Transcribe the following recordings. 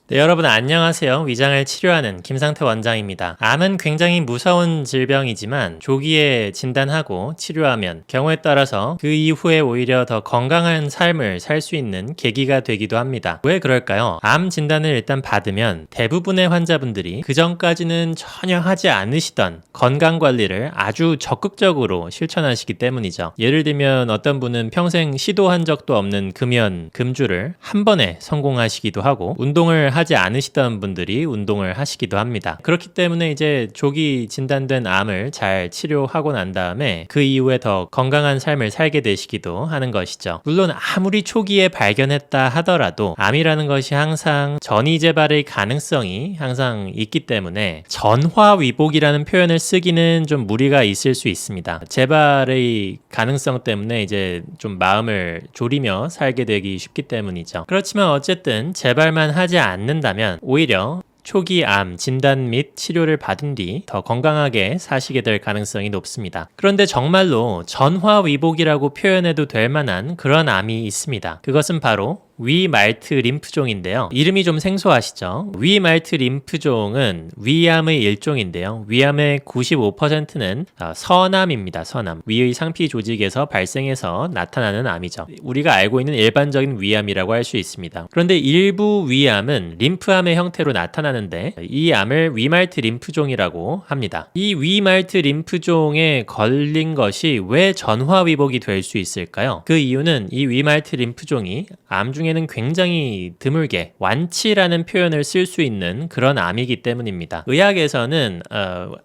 네, 여러분 안녕하세요. 위장을 치료하는 김상태 원장입니다. 암은 굉장히 무서운 질병이지만 조기에 진단하고 치료하면 경우에 따라서 그 이후에 오히려 더 건강한 삶을 살 수 있는 계기가 되기도 합니다. 왜 그럴까요? 암 진단을 일단 받으면 대부분의 환자분들이 그 전까지는 전혀 하지 않으시던 건강관리를 아주 적극적으로 실천하시기 때문이죠. 예를 들면 어떤 분은 평생 시도한 적도 없는 금연, 금주를 한 번에 성공하시기도 하고 운동을 하지 않으시던 분들이 운동을 하시기도 합니다. 그렇기 때문에 이제 조기 진단된 암을 잘 치료하고 난 다음에 그 이후에 더 건강한 삶을 살게 되시기도 하는 것이죠. 물론 아무리 초기에 발견했다 하더라도 암이라는 것이 항상 전이재발의 가능성이 항상 있기 때문에 전화위복이라는 표현을 쓰기는 좀 무리가 있을 수 있습니다. 재발의 가능성 때문에 이제 좀 마음을 졸이며 살게 되기 쉽기 때문이죠. 그렇지만 어쨌든 재발만 하지 않는다면 오히려 초기 암 진단 및 치료를 받은 뒤 더 건강하게 사시게 될 가능성이 높습니다. 그런데 정말로 전화위복이라고 표현해도 될 만한 그런 암이 있습니다. 그것은 바로 위말트 림프종인데요. 이름이 좀 생소하시죠? 위말트 림프종은 위암의 일종인데요. 위암의 95%는 선암입니다. 선암. 위의 상피 조직에서 발생해서 나타나는 암이죠. 우리가 알고 있는 일반적인 위암이라고 할 수 있습니다. 그런데 일부 위암은 림프암의 형태로 나타나는데 이 암을 위말트 림프종이라고 합니다. 이 위말트 림프종에 걸린 것이 왜 전화위복이 될 수 있을까요? 그 이유는 이 위말트 림프종이 암 중에는 굉장히 드물게 완치라는 표현을 쓸 수 있는 그런 암이기 때문입니다. 의학에서는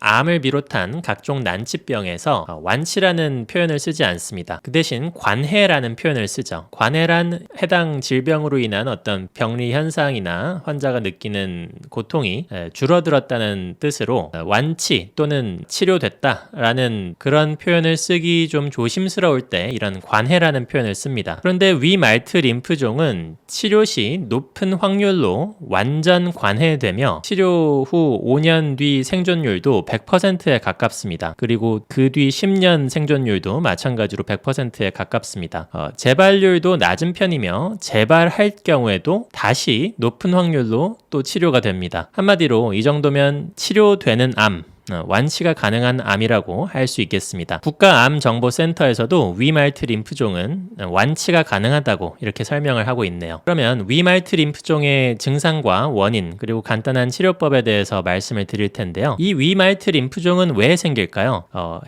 암을 비롯한 각종 난치병에서 완치라는 표현을 쓰지 않습니다. 그 대신 관해라는 표현을 쓰죠. 관해란 해당 질병으로 인한 어떤 병리 현상이나 환자가 느끼는 고통이 줄어들었다는 뜻으로 완치 또는 치료됐다라는 그런 표현을 쓰기 좀 조심스러울 때 이런 관해라는 표현을 씁니다. 그런데 위말트 림프종은 치료 시 높은 확률로 완전 관해되며 치료 후 5년 뒤 생존율도 100%에 가깝습니다. 그리고 그 뒤 10년 생존율도 마찬가지로 100%에 가깝습니다. 재발률도 낮은 편이며 재발할 경우에도 다시 높은 확률로 또 치료가 됩니다. 한마디로 이 정도면 치료되는 암, 완치가 가능한 암이라고 할 수 있겠습니다. 국가암정보센터에서도 위말트 림프종은 완치가 가능하다고 이렇게 설명을 하고 있네요. 그러면 위말트 림프종의 증상과 원인 그리고 간단한 치료법에 대해서 말씀을 드릴 텐데요. 이 위말트 림프종은 왜 생길까요?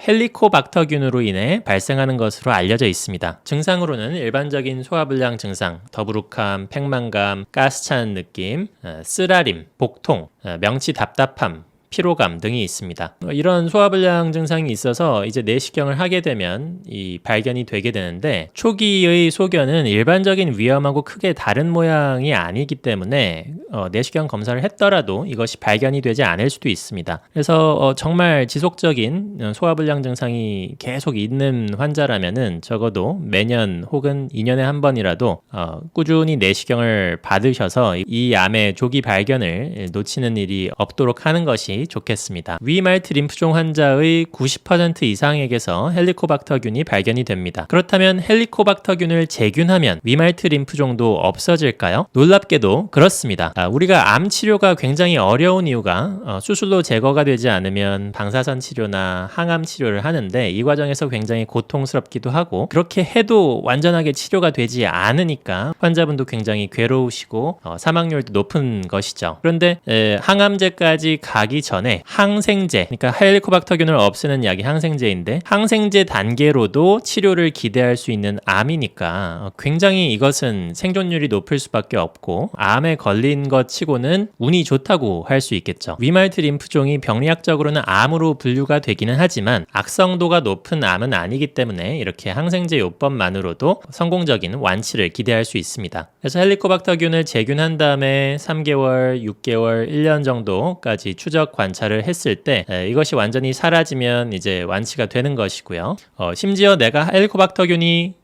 헬리코박터균으로 인해 발생하는 것으로 알려져 있습니다. 증상으로는 일반적인 소화불량 증상, 더부룩함, 팽만감, 가스찬 느낌, 쓰라림, 복통, 명치 답답함, 피로감 등이 있습니다. 이런 소화불량 증상이 있어서 이제 내시경을 하게 되면 이 발견이 되게 되는데 초기의 소견은 일반적인 위암하고 크게 다른 모양이 아니기 때문에 내시경 검사를 했더라도 이것이 발견이 되지 않을 수도 있습니다. 그래서 정말 지속적인 소화불량 증상이 계속 있는 환자라면은 적어도 매년 혹은 2년에 한 번이라도 꾸준히 내시경을 받으셔서 이 암의 조기 발견을 놓치는 일이 없도록 하는 것이 좋겠습니다. 위말트 림프종 환자의 90% 이상에게서 헬리코박터균이 발견이 됩니다. 그렇다면 헬리코박터균을 재균하면 위말트 림프종도 없어질까요? 놀랍게도 그렇습니다. 우리가 암 치료가 굉장히 어려운 이유가 수술로 제거가 되지 않으면 방사선 치료나 항암 치료를 하는데 이 과정에서 굉장히 고통스럽기도 하고 그렇게 해도 완전하게 치료가 되지 않으니까 환자분도 굉장히 괴로우시고 사망률도 높은 것이죠. 그런데 항암제까지 가기 전에 항생제, 그러니까 헬리코박터균을 없애는 약이 항생제인데 항생제 단계로도 치료를 기대할 수 있는 암이니까 굉장히 이것은 생존율이 높을 수밖에 없고 암에 걸린 것 치고는 운이 좋다고 할 수 있겠죠. 위말트 림프종이 병리학적으로는 암으로 분류가 되기는 하지만 악성도가 높은 암은 아니기 때문에 이렇게 항생제 요법만으로도 성공적인 완치를 기대할 수 있습니다. 그래서 헬리코박터균을 재균한 다음에 3개월, 6개월, 1년 정도까지 추적 관찰을 했을 때 이것이 완전히 사라지면 이제 완치가 되는 것이고요. 심지어 내가 헬리코박터균이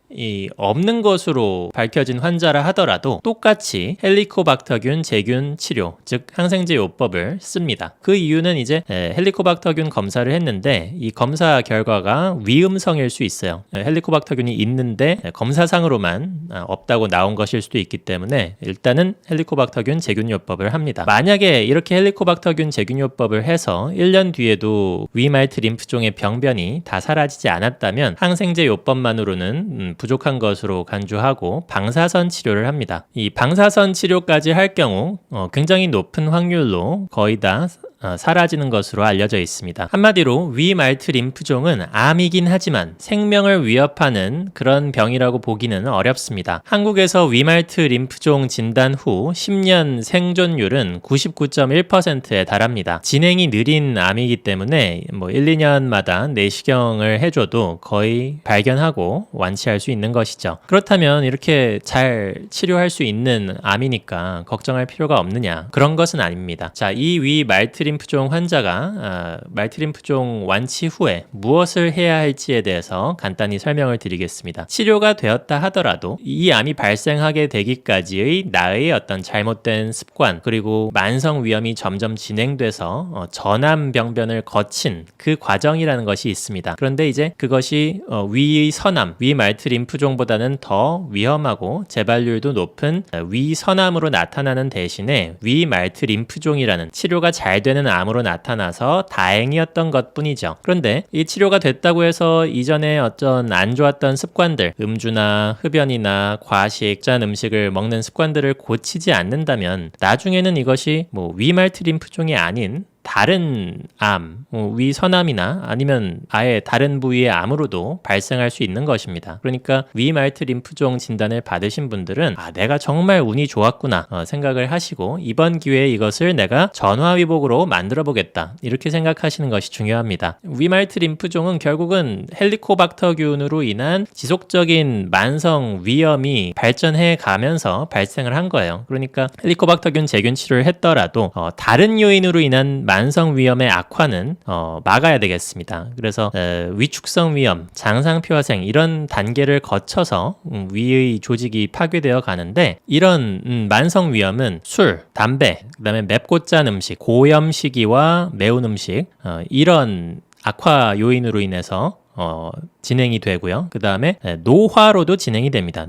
없는 것으로 밝혀진 환자라 하더라도 똑같이 헬리코박터균 제균 치료, 즉 항생제 요법을 씁니다. 그 이유는 이제 헬리코박터균 검사를 했는데 이 검사 결과가 위음성일 수 있어요. 헬리코박터균이 있는데 검사상으로만 없다고 나온 것일 수도 있기 때문에 일단은 헬리코박터균 제균 요법을 합니다. 만약에 이렇게 헬리코박터균 제균 요법을 해서 1년 뒤에도 위말트 림프종의 병변이 다 사라지지 않았다면 항생제 요법만으로는 부족한 것으로 간주하고 방사선 치료를 합니다. 이 방사선 치료까지 할 경우 굉장히 높은 확률로 거의 다 사라지는 것으로 알려져 있습니다. 한마디로 위말트 림프종은 암이긴 하지만 생명을 위협하는 그런 병이라고 보기는 어렵습니다. 한국에서 위말트 림프종 진단 후 10년 생존율은 99.1%에 달합니다. 진행이 느린 암이기 때문에 1, 2년마다 내시경을 해줘도 거의 발견하고 완치할 수 있는 것이죠. 그렇다면 이렇게 잘 치료할 수 있는 암이니까 걱정할 필요가 없느냐? 그런 것은 아닙니다. 자, 이 위말트 림프종 환자가 말트 림프종 완치 후에 무엇을 해야 할지에 대해서 간단히 설명을 드리겠습니다. 치료가 되었다 하더라도 이 암이 발생하게 되기까지의 나의 어떤 잘못된 습관 그리고 만성 위염이 점점 진행돼서 전암병변을 거친 그 과정이라는 것이 있습니다. 그런데 이제 그것이 위선암, 위말트 림프종보다는 더 위험하고 재발률도 높은 위선암으로 나타나는 대신에 위말트 림프종이라는 치료가 잘 되는 암으로 나타나서 다행이었던 것뿐이죠. 그런데 이 치료가 됐다고 해서 이전에 어떤 안 좋았던 습관들, 음주나 흡연이나 과식, 짠 음식을 먹는 습관들을 고치지 않는다면 나중에는 이것이 위말트 림프종이 아닌 다른 암, 위선암이나 아니면 아예 다른 부위의 암으로도 발생할 수 있는 것입니다. 그러니까 위말트 림프종 진단을 받으신 분들은 내가 정말 운이 좋았구나 생각을 하시고 이번 기회에 이것을 내가 전화위복으로 만들어 보겠다 이렇게 생각하시는 것이 중요합니다. 위말트 림프종은 결국은 헬리코박터균으로 인한 지속적인 만성 위염이 발전해 가면서 발생을 한 거예요. 그러니까 헬리코박터균 제균 치료를 했더라도 다른 요인으로 인한 만성 위염의 악화는 막아야 되겠습니다. 그래서 위축성 위염, 장상표화생 이런 단계를 거쳐서 위의 조직이 파괴되어 가는데 이런 만성 위염은 술, 담배, 그다음에 맵고 짠 음식, 고염 시기와 매운 음식 이런 악화 요인으로 인해서 진행이 되고요. 그 다음에 노화로도 진행이 됩니다.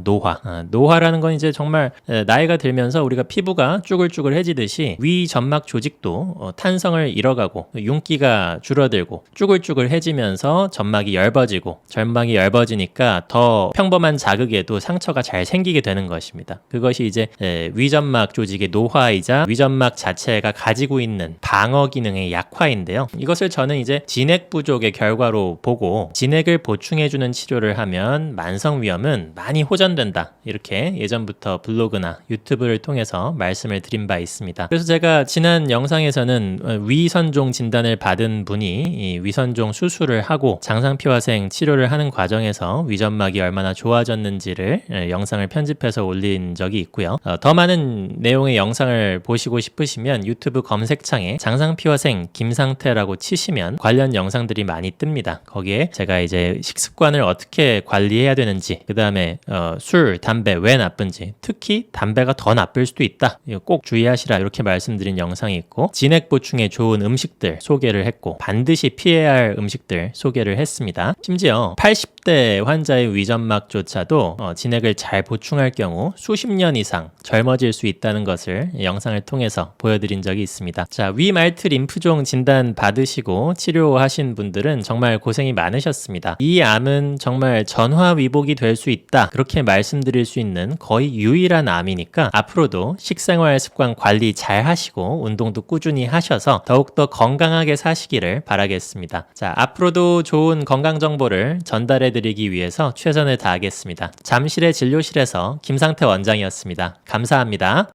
노화라는 건 이제 정말 나이가 들면서 우리가 피부가 쭈글쭈글해지듯이 위 점막 조직도 탄성을 잃어가고 윤기가 줄어들고 쭈글쭈글해지면서 점막이 얇아지고 점막이 얇아지니까 더 평범한 자극에도 상처가 잘 생기게 되는 것입니다. 그것이 이제 위점막 조직의 노화이자 위점막 자체가 가지고 있는 방어 기능의 약화인데요. 이것을 저는 이제 진액 부족의 결과로 보고 진액을 보충해주는 치료를 하면 만성 위염은 많이 호전된다. 이렇게 예전부터 블로그나 유튜브를 통해서 말씀을 드린 바 있습니다. 그래서 제가 지난 영상에서는 위선종 진단을 받은 분이 이 위선종 수술을 하고 장상표화생 치료를 하는 과정에서 위점막이 얼마나 좋아졌는지를 영상을 편집해서 올린 적이 있고요. 더 많은 내용의 영상을 보시고 싶으시면 유튜브 검색창에 장상표화생 김상태라고 치시면 관련 영상들이 많이 뜹니다. 거기에 제가 이제 식습관을 어떻게 관리해야 되는지, 그 다음에 술, 담배 왜 나쁜지, 특히 담배가 더 나쁠 수도 있다. 이거 꼭 주의하시라 이렇게 말씀드린 영상이 있고 진액 보충에 좋은 음식들 소개를 했고 반드시 피해야 할 음식들 소개를 했습니다. 심지어 80대 환자의 위점막조차도 진액을 잘 보충할 경우 수십 년 이상 젊어질 수 있다는 것을 영상을 통해서 보여드린 적이 있습니다. 자, 위말트 림프종 진단 받으시고 치료하신 분들은 정말 고생이 많으셨습니다. 이 암은 정말 전화위복이 될 수 있다. 그렇게 말씀드릴 수 있는 거의 유일한 암이니까 앞으로도 식생활 습관 관리 잘 하시고 운동도 꾸준히 하셔서 더욱더 건강하게 사시기를 바라겠습니다. 자, 앞으로도 좋은 건강 정보를 전달해 드리기 위해서 최선을 다하겠습니다. 잠실의 진료실에서 김상태 원장이었습니다. 감사합니다.